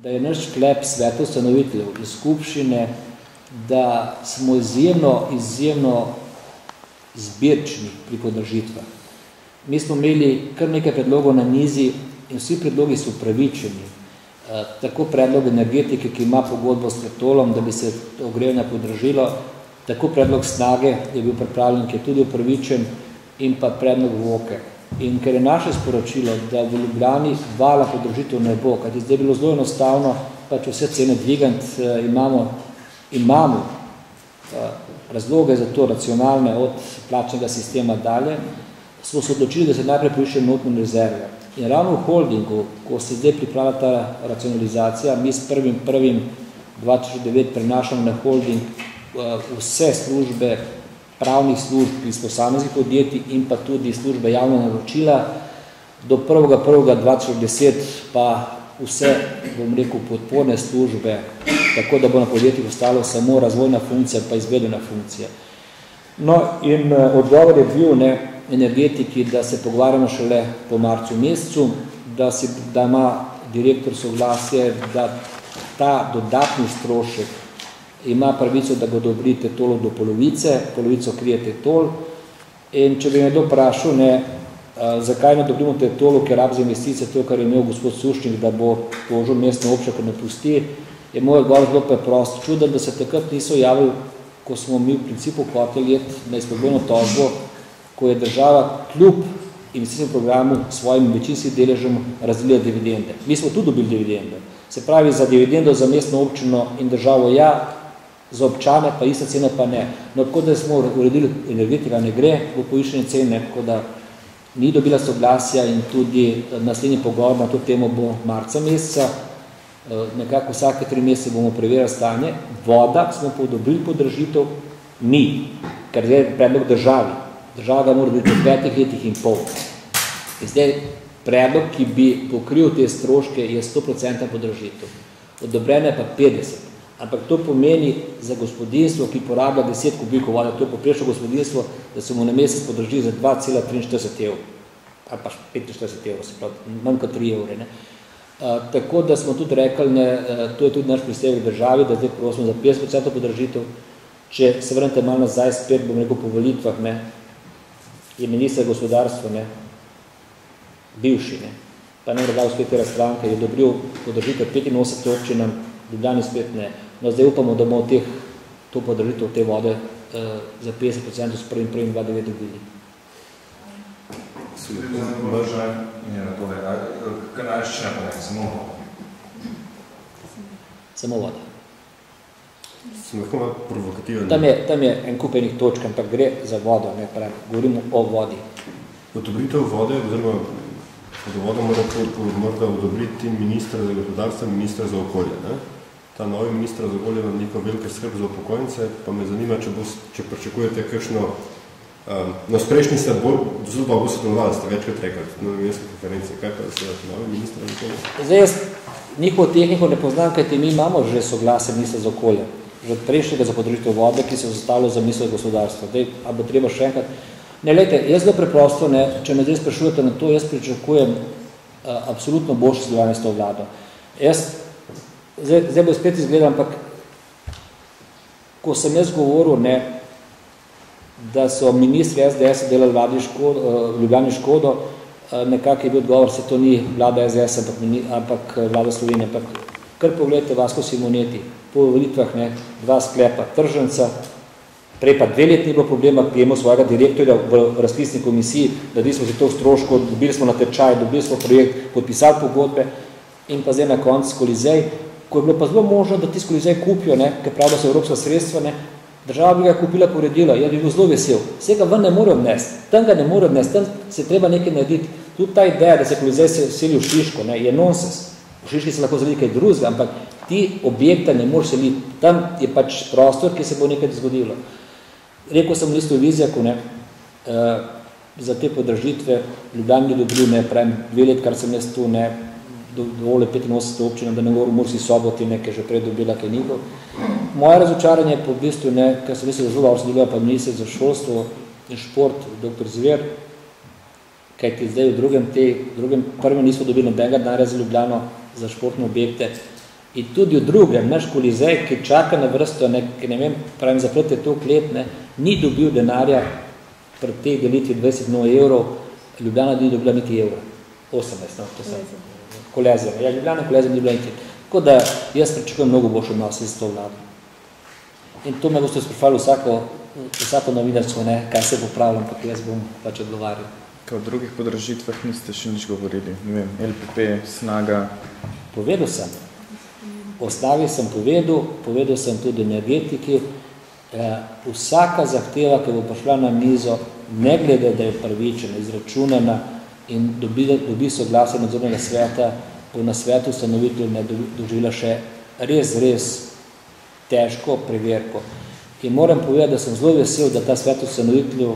da je naš sklep sveta ustanoviteljev iz skupščine, da smo izjemno zbirčni pri podražitvah. Mi smo imeli kar nekaj predlogov na mizi in vsi predlogi so upravičeni. Tako predlog energetike, ki ima pogodbo s Stratolom, da bi se ogrevanje podražilo, tako predlog Snage je bil pripravljen, ki je tudi upravičen, in pa predlog Voke. In ker je naše sporočilo, da v Ljubljani vala podražitev ne bo, kajti zdaj je bilo zelo enostavno, pač vse cene dvigant, imamo razloge za to racionalne od plačnega sistema dalje, smo se odločili, da se najprej poišče notne rezerve. In ravno v holdingu, ko se zdaj pripravlja ta racionalizacija, mi s 1.1.2009 prenašamo na holding vse službe, pravnih služb iz posameznih podjetij in pa tudi službe javno naročila, do 1.1.2010 pa vse, bom rekel, podporne službe, tako da bo na podjetjih ostalo samo razvojna funkcija pa izvedena funkcija. No in odgovor je bil energetiki, da se pogovarjamo šele po marcu mesecu, da ima direktor soglasje, da ta dodatni strošek ima pravico, da ga odobrite tolo do polovice, polovico krijete tol. In če bi me kdo vprašal, zakaj ne odobrimo te tolu, ker rab za investicije, to, kar je imel gospod Sušnik, da bo tožil mestno občino, ko ne pusti, je moj odgovor zelo preprost. Čudem, da se takrat niso javili, ko smo mi v principu hoteli na izpodbojno tožbo, ko je država kljub investicijskem programu svojim večinskim deležem razdelila dividende. Mi smo tudi dobili dividende. Se pravi, za dividendo za mestno občino in državo ja, za občane pa ista cena pa ne. No, tako da smo uredili energetika ne gre v povišanje cene, tako da ni dobila soglasja in tudi naslednji pogovor na to temo bo marca meseca. Nekako vsake 3 mesece bomo preverjali stanje. Voda smo podobili podražitev, mi, ker je predlog državi. Država ga mora biti v 5 letih in pol. In zdaj predlog, ki bi pokril te stroške, je 100% podražitev. Odobrene pa 50%. Ampak to pomeni za gospodinstvo, ki porablja 10 kubikov vode, to je poprečno gospodinstvo, da se mu na mesec podraži za 2,43 evrov. Ali pa 45 evrov, se pravi, manj kot 3 evre. Tako da smo tudi rekli, to je tudi naš prispevek državi, da zdaj prosimo za 50% podražitev. Če se vrnete malo nazaj, spet bom rekel po volitvah, je minister gospodarstva, bivši, pa ne vredal spet tega stranke, je odobril podražitev 85 občinam, Ljubljani spet ne. No, zdaj upamo, da bomo to podražitev te vode za 50% s 1.1.2009 dobili. Kanalščina pa ne, samo voda. Sem lahko malo provokativen. Tam je en kup enih točk, ampak gre za vodo, govorimo o vodi. Odobritev vode, oziroma vodo mora odobriti minister za gospodarstvo in minister za okolje. Ta novi minister za okolje ima neko velike skrb za upokojence, pa me zanima, če pričakujete kakšno prejšnji ste zelo bo sodelovali, ste večkrat rekli na mestni konferenci, kaj pa se novi minister za okolje? Zdaj jaz njihovo tehniko ne poznam, kajti mi imamo že soglasje ministra za okolje, že od prejšnjega za podražitev vode, ki se je zastavilo za ministra za gospodarstvo. A bo treba še enkrat? Jaz zelo preprosto, če me zdaj sprašujete na to, jaz pričakujem absolutno boljše sodelovanje s to vlado. Zdaj bo spet izgledal, ampak ko sem jaz govoril, da so ministri SDS delali vladi Ljubljani škodo, nekako je bil odgovor, se to ni vlada SDS, ampak vlada Slovenije. Kar pogledajte Vasko Simoneti, po volitvah 2 sklepa Trženca, prej pa 2 leti ni bilo problema, prijemo svojega direktorja v razpisni komisiji, da smo si to stroško, dobili smo natečaj, dobili smo projekt, podpisali pogodbe in pa zdaj na koncu Kolizej, ko je bilo pa zelo možno, da tisti Kolizej kupijo, ker prav, da so evropska sredstva, država bi ga kupila, poredila, jaz bi bil zelo vesel. Vsega ven ne more odnesti, tam ga ne more odnesti, tam se treba nekaj narediti. Tudi ta ideja, da se Kolizej seli v Šiško, je nonsens. V Šiški se lahko zeli kaj drugega, ampak ti objekta ne moreš seliti. Tam je pač prostor, ki se bo nekaj zgodilo. Rekel sem listu Vizjaku, za te podražitve, Ljubljani dobril, pravim 2 let, kar sem jaz tu, dovolj 85 občinam, da ne govorim v Murski Soboti, ki že prej dobila kaj njihov. Moje razočaranje je po bistvu, ker sem mislil, da zelo dobro sodeluje pa minister za šolstvo in šport, dr. Zver, kajti zdaj v prvem nismo dobili nobenega denarja za Ljubljano, za športne objekte. In tudi v drugem, naš Kolizej, ki čaka na vrsto, ki ne vem, pravim, zaprte toliko let, ni dobil denarja pri teh delitvi 20 milijonov evrov, Ljubljana ni dobila niti evra. 18, no, to sem. Kolezija. Ja, Ljubljana Kolezija ni bila niti. Tako da jaz pričakujem mnogo boljše odnose z to vlado. In to me boste sprašvali vsako novinarsko, kaj se popravljam, pa jaz bom pač odgovarjal. Kaj v drugih podražitvah niste še nič govorili? Ne vem, LPP, Snaga? Povedal sem. O Snagi sem povedal sem tudi energetiki. Vsaka zahteva, ki bo prišla na mizo, ne glede, da je pravičena, izračunana in dobi soglasje nadzornega sveta, bo na svetu ustanovitelj ne doživela še res težko preverko. In moram povedati, da sem zelo vesel, da ta svet ustanovitelj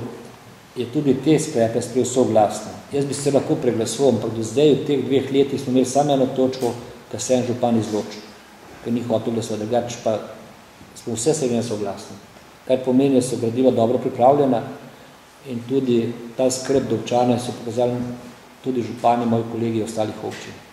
je tudi te sklepe sprejel soglasno. Jaz bi se lahko preglasoval, ampak do zdaj v teh 2 letih smo imeli samo eno točko, ko se en župan izločil, ker ni hotel glasovati, drugače pa smo vse sredine soglasni. Kar pomeni, da so gradiva dobro pripravljena in tudi ta skrb do občana so pokazali tudi župani, moji kolegi ostalih občin.